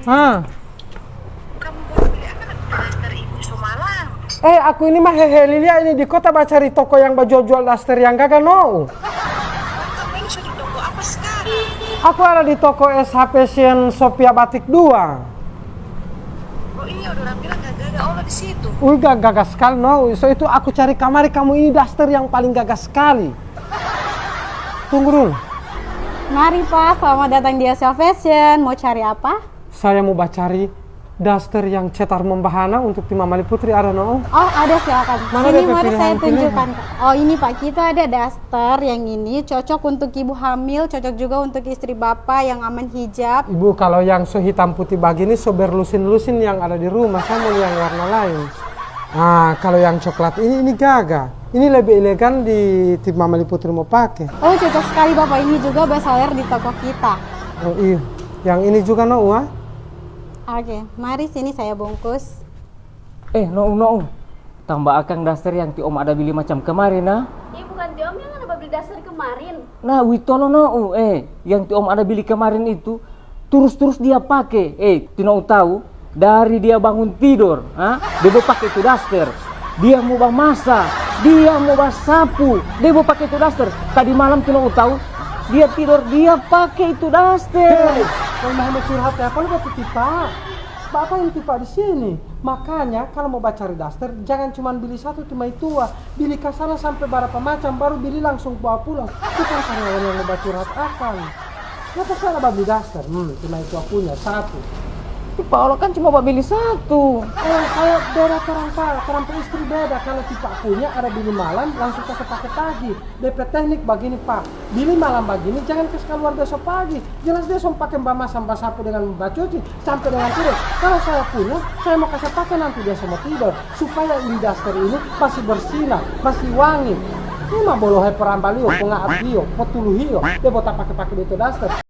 Ah. Kamu baru beli apa? Daster ibu semalam. Aku ini mah hehe Lilia ini di kota cari toko yang jual daster yang gak no. Kamu ini sudah di toko apa sekarang? Aku ada di toko SH Fashion Sophia Batik 2. Oh iya, udah bilang gak Allah di situ. Gak gagas sekali no. So itu aku cari kamari kamu ini daster yang paling gagas sekali. Tunggu dulu. Mari Pak, selamat datang di SH Fashion. Mau cari apa? Saya mau cari daster yang cetar membahana untuk tim Mama Putri ada no. Oh ada, silakan. Mana Ini ada mari saya pilihan-pilihan? tunjukkan. Oh ini Pak, kita ada daster yang ini cocok untuk ibu hamil, cocok juga untuk istri bapak yang aman hijab. Ibu kalau yang so hitam putih begini so berlusin-lusin yang ada di rumah, saya mau yang warna lain. Nah kalau yang coklat ini gagah. Ini lebih elegan di tim Mama Putri mau pakai. Oh cocok sekali Bapak, ini juga bestseller di toko kita. Oh iya, yang ini juga no Ua. Oke, mari sini saya bungkus. No. Tambah akang daster yang ti om ada beli macam kemarin nah. Bukan ti om yang ada beli dasar kemarin. Nah, witolo no. Yang ti om ada beli kemarin itu terus dia pakai. Ti no tahu dari dia bangun tidur, dia mau pakai itu daster. Dia mau masak, dia mau sapu, dia mau pakai itu daster. Tadi malam ti no tahu dia tidur dia pakai itu daster. Kalau mau curhat apa lu bapak tipa? Bapak yang tipa di sini. Makanya kalau mau cari daster jangan cuma beli satu cuma itu beli ke sana sampai berapa macam baru beli langsung bawa pulang. Bukan karyawan yang mau curhat akan. Kenapa saya beli daster? Cuma itu punya satu. Pak Allah kan cuma beli satu. Saya beda kerang istri beda. Kalau tipe punya ada beli malam langsung pakai pagi. DP teknik begini Pak. Beli malam begini jangan ke keluar besok pagi. Jelas dia pakai mbak sampai sapu dengan mbak cuci sampai dengan tidur. Kalau saya punya, saya mau kasih pakai nanti dia sama tidur supaya ini daster ini masih bersinar, masih wangi. Ini mah bolohe perambalio, pengaat dia, petuluhio. Dia buat pakai itu daster.